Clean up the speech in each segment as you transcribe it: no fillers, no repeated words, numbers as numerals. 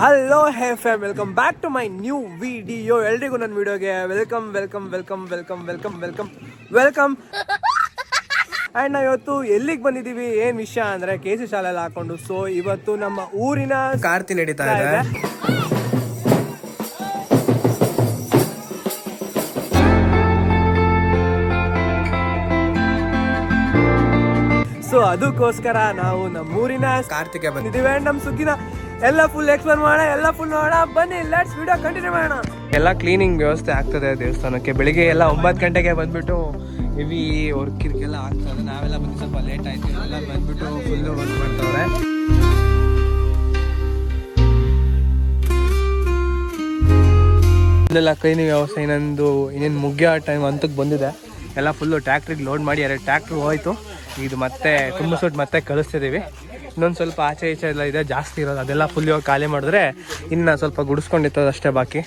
Hello hey fam, welcome back to my new video. ಎಲ್ರಿಗೂ ನನ್ನ ವಿಡಿಯೋಗೆ welcome welcome welcome welcome welcome welcome welcome. And ನಾವು ಇವತ್ತು ಎಲ್ಲಿಗೆ ಬಂದಿದ್ದೀವಿ, ಏನು ವಿಷಯ ಅಂದರೆ KC ಶಾಲೆಯಲ್ಲಿ ಹಾಕೊಂಡು. ಸೊ ಇವತ್ತು ನಮ್ಮ ಊರಿನ ಕಾರ್ತಿ ನಡೀತಾ ಇದೆ. ಸೊ ಅದಕ್ಕೋಸ್ಕರ ನಾವು ನಮ್ಮೂರಿನ ಕಾರ್ತಿಗೆ ಬಂದಿದ್ದೀವಿ. ಆ್ಯಂಡ್ ನಮ್ಮ ಸುಗ್ಗಿನ ಎಲ್ಲ ಫುಲ್ ಎಕ್ಸ್ಪ್ಲೇನ್ ಮಾಡೋಣ, ಎಲ್ಲ ಫುಲ್ ನೋಡೋಣ. ಬನ್ನಿ, ಲೆಟ್ಸ್ ವಿಡಿಯೋ ಕಂಟಿನ್ಯೂ ಮಾಡೋಣ. ಎಲ್ಲ ಕ್ಲೀನಿಂಗ್ ವ್ಯವಸ್ಥೆ ಆಗ್ತದೆ ದೇವಸ್ಥಾನಕ್ಕೆ. ಬೆಳಿಗ್ಗೆ ಎಲ್ಲ 9 ಗಂಟೆಗೆ ಬಂದ್ಬಿಟ್ಟು ಹೆವಿ ವರ್ಕಿರ್ಗೆಲ್ಲ ಆಗ್ತದೆ. ನಾವೆಲ್ಲ ಬಂದು ಸ್ವಲ್ಪ ಲೇಟ್ ಆಯ್ತು. ಎಲ್ಲ ಬಂದ್ಬಿಟ್ಟು ಫುಲ್ಲು ವರ್ಕ್ ಮಾಡ್ತವ್ರೆ. ಇಲ್ಲೆಲ್ಲ ಕ್ಲೀನಿಂಗ್ ವ್ಯವಸ್ಥೆ ಇನ್ನೇನು ಮುಗಿಯೋ ಟೈಮ್ ಅಂತಕ್ಕೆ ಬಂದಿದೆ. ಎಲ್ಲ ಫುಲ್ಲು ಟ್ಯಾಕ್ಟ್ರಿಗೆ ಲೋಡ್ ಮಾಡಿ 2 ಟ್ಯಾಕ್ಟ್ರ್ ಹೋಯ್ತು. ಇದು ಮತ್ತೆ ತುಂಬಿಸ್ಬಿಟ್ಟು ಮತ್ತೆ ಕಳಿಸ್ತಿದ್ದೀವಿ. ಇನ್ನೊಂದು ಸ್ವಲ್ಪ ಆಚೆ ಈಚೆ ಎಲ್ಲ ಇದೆ, ಜಾಸ್ತಿ ಇರೋದು. ಅದೆಲ್ಲ ಫುಲ್ ಇವಾಗ ಖಾಲಿ ಮಾಡಿದ್ರೆ ಇನ್ನು ಸ್ವಲ್ಪ ಗುಡಿಸ್ಕೊಂಡಿರ್ತದೆ ಅಷ್ಟೇ ಬಾಕಿ.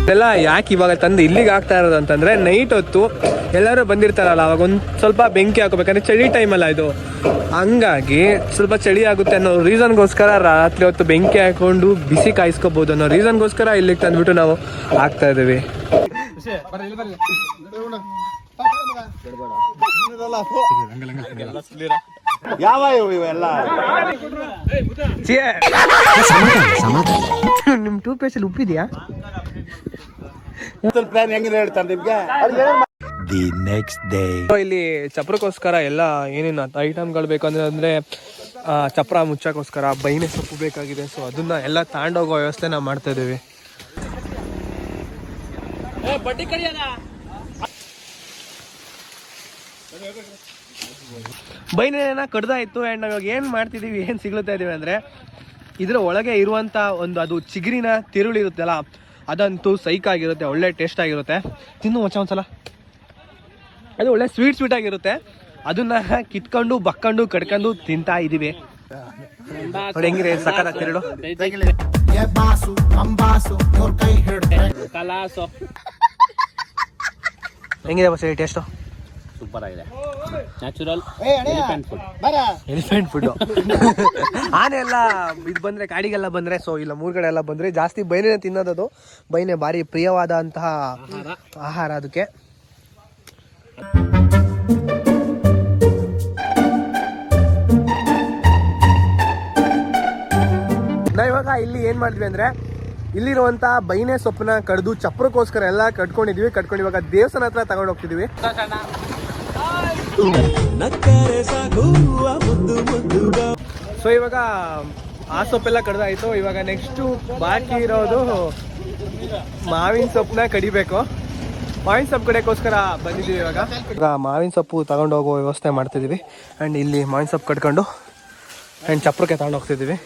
ಇದೆಲ್ಲ ಯಾಕೆ ಇವಾಗ ತಂದು ಇಲ್ಲಿಗೆ ಆಗ್ತಾ ಇರೋದು ಅಂತಂದರೆ, ನೈಟ್ ಹೊತ್ತು ಎಲ್ಲರೂ ಬಂದಿರ್ತಾರಲ್ಲ, ಅವಾಗ ಒಂದು ಸ್ವಲ್ಪ ಬೆಂಕಿ ಹಾಕೋಬೇಕಂದ್ರೆ ಚಳಿ ಟೈಮಲ್ಲ ಇದು, ಹಂಗಾಗಿ ಸ್ವಲ್ಪ ಚಳಿ ಆಗುತ್ತೆ ಅನ್ನೋ ರೀಸನ್ಗೋಸ್ಕರ ರಾತ್ರಿ ಹೊತ್ತು ಬೆಂಕಿ ಹಾಕೊಂಡು ಬಿಸಿ ಕಾಯಿಸ್ಕೋಬೋದು ಅನ್ನೋ ರೀಸನ್ಗೋಸ್ಕರ ಇಲ್ಲಿಗೆ ತಂದುಬಿಟ್ಟು ನಾವು ಹಾಕ್ತಾ ಇದ್ದೀವಿ. ನಿಮ್ 2 ಪೇಜಲ್ಲಿ ಉಪ್ಪಿದ್ಯಾ? ಇಲ್ಲಿ ಚಪ್ರಕ್ಕೋಸ್ಕರ ಎಲ್ಲ ಏನೇನು ಐಟಮ್ಗಳು ಬೇಕಂದ್ರೆ ಚಪ್ರ ಮುಚ್ಚಕ್ಕೋಸ್ಕರ ಬೈನೆ ಸೊಪ್ಪು ಬೇಕಾಗಿದೆ. ಸೊ ಅದನ್ನ ಎಲ್ಲ ತಗೊಂಡೋಗೋ ವ್ಯವಸ್ಥೆ ನಾವು ಮಾಡ್ತಾ ಇದೀವಿ. ಬೈನೇನ ಕಡ್ದಾಯ್ತು. ಆ್ಯಂಡ್ ನಾವು ಇವಾಗ ಏನು ಮಾಡ್ತಿದ್ದೀವಿ, ಏನು ಸಿಗ್ಲತ್ತಾ ಇದೀವಿ ಅಂದರೆ, ಇದರ ಒಳಗೆ ಇರುವಂಥ ಒಂದು ಅದು ಚಿಗುರಿನ ತಿರುಳು ಇರುತ್ತಲ್ಲ, ಅದಂತೂ ಸೈಕ್ ಆಗಿರುತ್ತೆ, ಒಳ್ಳೆ ಟೇಸ್ಟ್ ಆಗಿರುತ್ತೆ. ತಿನ್ನು ಮಚ್ಚ ಒಂದ್ಸಲ. ಅದು ಒಳ್ಳೆ ಸ್ವೀಟ್ ಆಗಿರುತ್ತೆ. ಅದನ್ನ ಕಿತ್ಕೊಂಡು ಬಕ್ಕೊಂಡು ಕಡ್ಕೊಂಡು ತಿಂತಾ ಇದೀವಿ. ನೋಡಿ ಹೆಂಗಿರಿ ಸಕ್ಕತ್ತ ತಿರುಳು. ಹೆಂಗಿದೆ ಬಸ್ ಟೇಸ್ಟು? ಸೂಪರ್ ಆಗಿದೆ. Natural elephant food. ಆನೆ ಎಲ್ಲ ಇದು ಬಂದ್ರೆ, ಕಾಡಿಗೆಲ್ಲ ಬಂದ್ರೆ, ಸೊ ಇಲ್ಲ ಮೂರ್ಗಡೆ ಎಲ್ಲ ಬಂದ್ರೆ ಜಾಸ್ತಿ ಬೈನೆ ತಿನ್ನೋದದು. ಬೈನೆ ಭಾರಿ ಪ್ರಿಯವಾದಂತಹ ಆಹಾರ ಅದಕ್ಕೆ. ನಾವು ಇವಾಗ ಇಲ್ಲಿ ಏನ್ ಮಾಡಿದ್ವಿ ಅಂದ್ರೆ, ಇಲ್ಲಿರುವಂತ ಬೈನೆ ಸೊಪ್ಪನ್ನ ಕಡ್ದು ಚಪ್ರಕ್ಕೋಸ್ಕರ ಎಲ್ಲ ಕಟ್ಕೊಂಡು ಇವಾಗ ದೇವಸ್ಥಾನ ಹತ್ರ ತಗೊಂಡು ಹೋಗ್ತಿದೀವಿ. ಸೊ ಇವಾಗ ಆ ಸೊಪ್ಪೆಲ್ಲ ಕಡ್ದಾಯ್ತು. ಇವಾಗ ನೆಕ್ಸ್ಟ್ ಬಾಕಿ ಇರೋದು ಮಾವಿನ ಸೊಪ್ಪನ್ನ ಕಡಿಬೇಕು. ಮಾವಿನ ಸೊಪ್ಪು ಕಡಿಯೋಕ್ಕೋಸ್ಕರ ಬಂದಿದ್ದೀವಿ. ಇವಾಗ ಮಾವಿನ ಸೊಪ್ಪು ತಗೊಂಡು ಹೋಗೋ ವ್ಯವಸ್ಥೆ ಮಾಡ್ತಿದ್ದೀವಿ. ಆ್ಯಂಡ್ ಇಲ್ಲಿ ಮಾವಿನ ಸೊಪ್ಪು ಕಟ್ಕೊಂಡು ಆ್ಯಂಡ್ ಚಪ್ರಕ್ಕೆ ತಗೊಂಡು ಹೋಗ್ತಿದ್ದೀವಿ.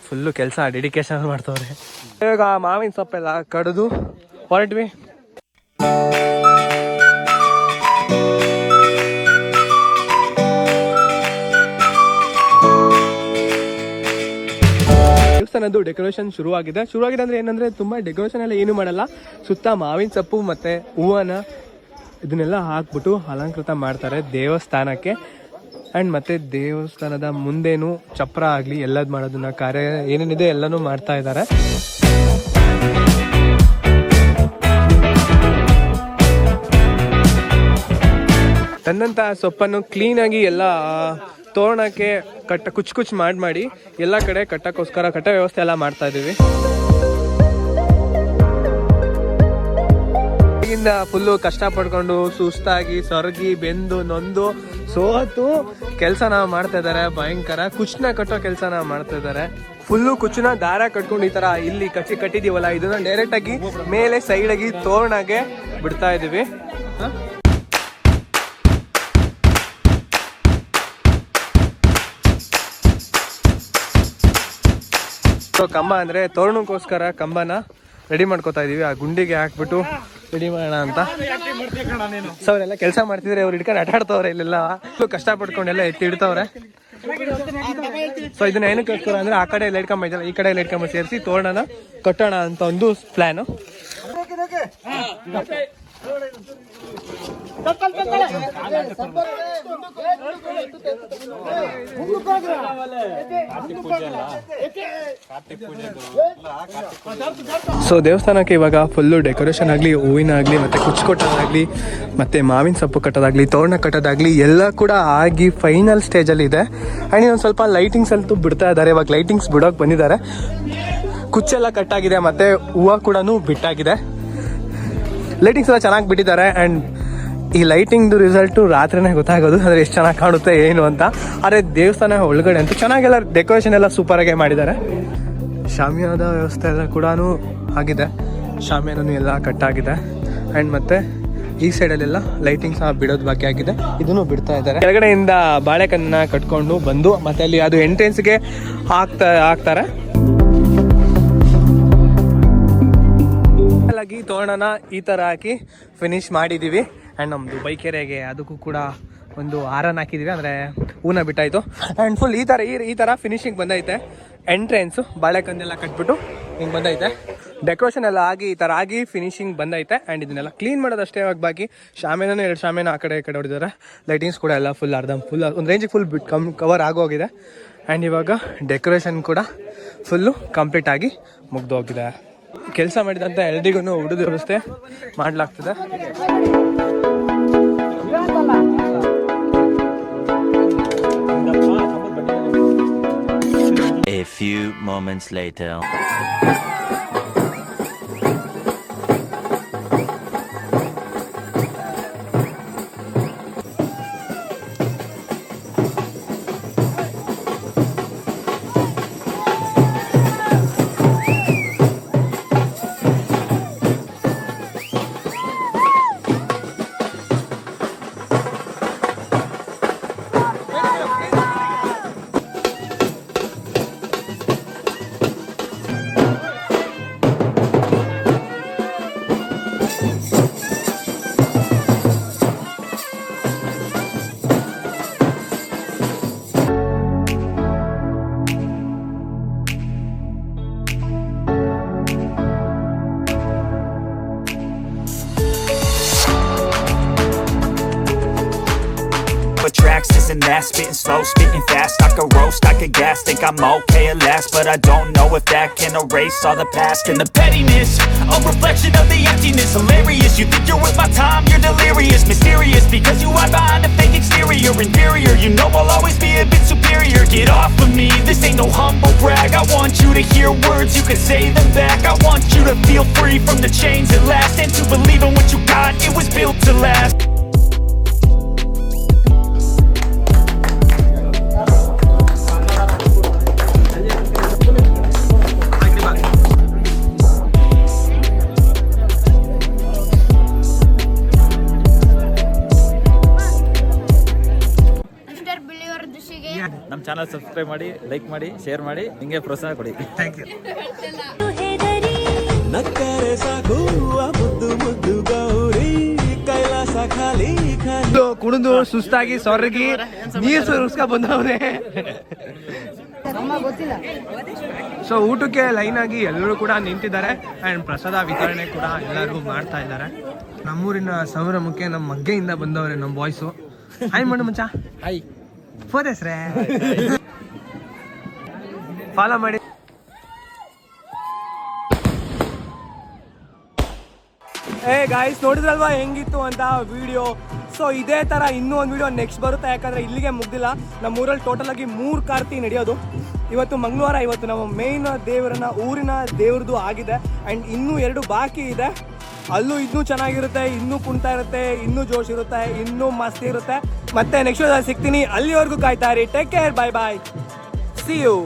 ಫುಲ್ಲು ಕೆಲಸ ಡೆಡಿಕೇಶನ್ ಮಾಡ್ತವ್ರೆ. ಇವಾಗ ಮಾವಿನ ಸೊಪ್ಪೆಲ್ಲ ಕಡಿದು ಹೊರಟ್ವಿ. ದೇವಸ್ಥಾನದ್ದು ಡೆಕೋರೇಷನ್ ಶುರುವಾಗಿದೆ ಅಂದ್ರೆ ಏನಂದ್ರೆ, ತುಂಬಾ ಡೆಕೋರೇಷನ್ ಎಲ್ಲ ಏನು ಮಾಡಲ್ಲ. ಸುತ್ತ ಮಾವಿನ ಸೊಪ್ಪು ಮತ್ತೆ ಹೂವನ ಇದನ್ನೆಲ್ಲ ಹಾಕ್ಬಿಟ್ಟು ಅಲಂಕೃತ ಮಾಡ್ತಾರೆ ದೇವಸ್ಥಾನಕ್ಕೆ. ಆ್ಯಂಡ್ ಮತ್ತೆ ದೇವಸ್ಥಾನದ ಮುಂದೇನು ಚಪ್ರ ಆಗಲಿ ಎಲ್ಲದು ಮಾಡೋದನ್ನ ಕಾರ್ಯ ಏನೇನಿದೆ ಎಲ್ಲನೂ ಮಾಡ್ತಾ ಇದ್ದಾರೆ. ತಂದಂಥ ಸೊಪ್ಪನ್ನು ಕ್ಲೀನಾಗಿ ಎಲ್ಲ ತೋರಣಕ್ಕೆ ಕುಚ್ ಮಾಡಿ ಎಲ್ಲ ಕಡೆ ಕಟ್ಟೋ ವ್ಯವಸ್ಥೆ ಎಲ್ಲ ಮಾಡ್ತಾ ಇದೀವಿ. ಈಗಿಂದ ಫುಲ್ಲು ಕಷ್ಟಪಡ್ಕೊಂಡು ಸುಸ್ತಾಗಿ ಸೊರಗಿ ಬೆಂದು ನೊಂದು ಸೋತು ಕೆಲಸ ನಾವು ಮಾಡ್ತಾ ಇದ್ದಾರೆ. ಭಯಂಕರ ಕುಚ್ಚನ ಕಟ್ಟೋ ಕೆಲಸ ನಾವು ಮಾಡ್ತಾ ಇದ್ದಾರೆ. ಫುಲ್ಲು ಕುಚ್ಚನ ದಾರ ಕಟ್ಕೊಂಡು ಈ ತರ ಇಲ್ಲಿ ಕಟ್ಟಿದೀವಲ್ಲ, ಇದನ್ನ ಡೈರೆಕ್ಟ್ ಆಗಿ ಮೇಲೆ ಸೈಡ್ ಆಗಿ ತೋರಣಗೆ ಬಿಡ್ತಾ ಇದೀವಿ. ಕಂಬ ಅಂದ್ರೆ ತೋರಣಕ್ಕೋಸ್ಕರ ಕಂಬನ ರೆಡಿ ಮಾಡ್ಕೋತಾ ಇದೀವಿ. ಆ ಗುಂಡಿಗೆ ಹಾಕ್ಬಿಟ್ಟು ರೆಡಿ ಮಾಡೋಣ ಅಂತ. ಸೊ ಅವರೆಲ್ಲ ಕೆಲಸ ಮಾಡ್ತಿದ್ರೆ, ಅವ್ರು ಹಿಡ್ಕೊಂಡು ಆಟಾಡ್ತವ್ರೆ. ಇಲ್ಲೆಲ್ಲ ಕಷ್ಟಪಟ್ಕೊಂಡೆಲ್ಲ ಎತ್ತಿ ಇಡ್ತವ್ರೆ. ಸೊ ಇದನ್ನ ಏನಕ್ಕೋಸ್ಕರ ಅಂದ್ರೆ, ಆ ಕಡೆ ಲೈಟ್ ಕಂಬ ಇದೆಯಲ್ಲ, ಈ ಕಡೆ ಲೈಟ್ ಕಂಬ ಸೇರಿಸಿ ತೋರಣನ ಕಟ್ಟೋಣ ಅಂತ ಒಂದು ಪ್ಲಾನು. ಸೊ ದೇವಸ್ಥಾನಕ್ಕೆ ಇವಾಗ ಫುಲ್ಲು ಡೆಕೋರೇಷನ್ ಆಗಲಿ, ಹೂವಿನಾಗಲಿ, ಮತ್ತು ಕುಚ್ಚು ಕೊಟ್ಟೋದಾಗಲಿ, ಮತ್ತು ಮಾವಿನ ಸೊಪ್ಪು ಕಟ್ಟೋದಾಗಲಿ, ತೋರಣ ಕಟ್ಟೋದಾಗಲಿ ಎಲ್ಲ ಕೂಡ ಆಗಿ ಫೈನಲ್ ಸ್ಟೇಜಲ್ಲಿ ಇದೆ. ಆ್ಯಂಡ್ ಇನ್ನೊಂದು ಸ್ವಲ್ಪ ಲೈಟಿಂಗ್ಸ್ ಅಂತೂ ಬಿಡ್ತಾ ಇದ್ದಾರೆ. ಇವಾಗ ಲೈಟಿಂಗ್ಸ್ ಬಿಡೋಕೆ ಬಂದಿದ್ದಾರೆ. ಕುಚ್ಚೆಲ್ಲ ಕಟ್ಟಾಗಿದೆ ಮತ್ತು ಹೂವು ಕೂಡ ಬಿಟ್ಟಾಗಿದೆ. ಲೈಟಿಂಗ್ಸ್ ಎಲ್ಲ ಚೆನ್ನಾಗಿ ಬಿಟ್ಟಿದ್ದಾರೆ. ಆ್ಯಂಡ್ ಈ ಲೈಟಿಂಗ್ದು ರಿಸಲ್ಟು ರಾತ್ರಿನೇ ಗೊತ್ತಾಗೋದು, ಅಂದರೆ ಎಷ್ಟು ಚೆನ್ನಾಗಿ ಕಾಣುತ್ತೆ ಏನು ಅಂತ. ಆದರೆ ದೇವಸ್ಥಾನ ಒಳಗಡೆ ಅಂತೂ ಚೆನ್ನಾಗೆಲ್ಲ ಡೆಕೋರೇಷನ್ ಎಲ್ಲ ಸೂಪರಾಗೆ ಮಾಡಿದ್ದಾರೆ. ಶಾಮಿಯಾದ ವ್ಯವಸ್ಥೆ ಎಲ್ಲ ಕೂಡ ಆಗಿದೆ. ಶಾಮಿಯಾನೂ ಎಲ್ಲ ಕಟ್ಟಾಗಿದೆ. ಆ್ಯಂಡ್ ಮತ್ತು ಈ ಸೈಡಲ್ಲೆಲ್ಲ ಲೈಟಿಂಗ್ಸ್ ಬಿಡೋದು ಬಾಕಿ ಆಗಿದೆ. ಇದನ್ನು ಬಿಡ್ತಾ ಇದ್ದಾರೆ. ಕೆಳಗಡೆಯಿಂದ ಬಾಳೆಕನ್ನ ಕಟ್ಕೊಂಡು ಬಂದು ಮತ್ತೆ ಅಲ್ಲಿ ಅದು ಎಂಟ್ರೆನ್ಸ್ಗೆ ಹಾಕ್ತಾರೆ. ತೋರಣನ ಈ ಥರ ಹಾಕಿ ಫಿನಿಶ್ ಮಾಡಿದ್ದೀವಿ. ಆ್ಯಂಡ್ ನಮ್ಮದು ಬೈಕೆರೆಗೆ ಅದಕ್ಕೂ ಕೂಡ ಒಂದು ಹಾರನ ಹಾಕಿದ್ದೀವಿ, ಅಂದರೆ ಹೂನ ಬಿಟ್ಟಾಯಿತು. ಆ್ಯಂಡ್ ಫುಲ್ ಈ ಥರ ಫಿನಿಶಿಂಗ್ ಬಂದೈತೆ. ಎಂಟ್ರೆನ್ಸು ಬಾಳೆಕನ್ನೆಲ್ಲ ಕಟ್ಬಿಟ್ಟು ಹಿಂಗೆ ಬಂದೈತೆ. ಡೆಕೋರೇಷನ್ ಎಲ್ಲ ಆಗಿ ಈ ಥರ ಆಗಿ ಫಿನಿಶಿಂಗ್ ಬಂದೈತೆ. ಆ್ಯಂಡ್ ಇದನ್ನೆಲ್ಲ ಕ್ಲೀನ್ ಮಾಡೋದಷ್ಟೇ ಇವಾಗ ಬಾಕಿ. ಶಾಮಿಯಾನೂ 2 ಶಾಮಿಯಾನ ಆ ಕಡೆ ಹೊಡೆದಿದ್ದಾರೆ. ಲೈಟಿಂಗ್ಸ್ ಕೂಡ ಎಲ್ಲ ಫುಲ್ ಒಂದು ರೇಂಜಿಗೆ ಫುಲ್ ಕವರ್ ಆಗೋಗಿದೆ. ಆ್ಯಂಡ್ ಇವಾಗ ಡೆಕೋರೇಷನ್ ಕೂಡ ಫುಲ್ಲು ಕಂಪ್ಲೀಟ್ ಆಗಿ ಮುಗ್ದೋಗಿದೆ. ಕೆಲಸ ಮಾಡಿದಂಥ ಎಲ್ರಿಗೂ ಊಟದ ವ್ಯವಸ್ಥೆ ಮಾಡಲಾಗ್ತದೆ. A few moments later. Tracks, this and that, spitting slow, spitting fast. I could roast, I could gas, think I'm okay at last, but I don't know if that can erase all the past. And the pettiness, a reflection of the emptiness. Hilarious, you think you're worth my time, you're delirious. Mysterious, because you hide behind a fake exterior. Inferior, you know I'll always be a bit superior. Get off of me, this ain't no humble brag. I want you to hear words, you can say them back. I want you to feel free from the chains that last, and to believe in what you got, it was built to last. ನಮ್ಮ channel subscribe ಮಾಡಿ, like ಮಾಡಿ, share ಮಾಡಿ, ನಿಮಗೆ ಪ್ರೋತ್ಸಾಹ ಕೊಡಿ. Thank you. ಕುಣಿದು ಸುಸ್ತಾಗಿ ಸೊರಗಿ ನೀರು ಸುರಿಸ್ಕೊ ಬಂದವ್ರೆ. ಸೊ ಊಟಕ್ಕೆ ಲೈನ್ ಆಗಿ ಎಲ್ಲರೂ ಕೂಡ ನಿಂತಿದ್ದಾರೆ. ಆ್ಯಂಡ್ ಪ್ರಸಾದ ವಿತರಣೆ ಕೂಡ ಎಲ್ಲರೂ ಮಾಡ್ತಾ ಇದ್ದಾರೆ. ನಮ್ಮೂರಿನ ಸಂಭ್ರಮಕ್ಕೆ ನಮ್ಮ ಮಗ್ಗೆಯಿಂದ ಬಂದವ್ರೆ ನಮ್ಮ ಬಾಯ್ಸು. ಹಾಯ್ ಮಾಡು ಮುಂಚ. ಹಾಯ್ ಫೋದೆಸ್ರೆ ಫಾಲೋ ಮಾಡಿ. ಗಾಯ್ಸ್ ನೋಡಿದ್ರಲ್ವಾ ಹೆಂಗಿತ್ತು ಅಂತ ವಿಡಿಯೋ. ಸೊ ಇದೇ ಥರ ಇನ್ನೂ ಒಂದು ವಿಡಿಯೋ ನೆಕ್ಸ್ಟ್ ಬರುತ್ತೆ, ಯಾಕಂದರೆ ಇಲ್ಲಿಗೆ ಮುಗ್ದಿಲ್ಲ. ನಮ್ಮೂರಲ್ಲಿ ಟೋಟಲ್ ಆಗಿ 3 ಕಾರ್ತಿ ನಡೆಯೋದು. ಇವತ್ತು ಮಂಗಳವಾರ, ಇವತ್ತು ನಮ್ಮ ಮೇಯ್ನ್ ಊರಿನ ದೇವ್ರದ್ದು ಆಗಿದೆ. ಆ್ಯಂಡ್ ಇನ್ನೂ 2 ಬಾಕಿ ಇದೆ. ಅಲ್ಲೂ ಇನ್ನೂ ಚೆನ್ನಾಗಿರುತ್ತೆ, ಇನ್ನೂ ಕುಣ್ತಾ ಇರುತ್ತೆ, ಇನ್ನೂ ಜೋಶ್ ಇರುತ್ತೆ, ಇನ್ನೂ ಮಸ್ತ್ ಇರುತ್ತೆ. ಮತ್ತೆ ನೆಕ್ಸ್ಟ್ ವಿಡಿಯೋದಲ್ಲಿ ಸಿಗ್ತೀನಿ. ಅಲ್ಲಿವರೆಗೂ ಕಾಯ್ತಾ ಇರಿ. Take care, bye bye, see you.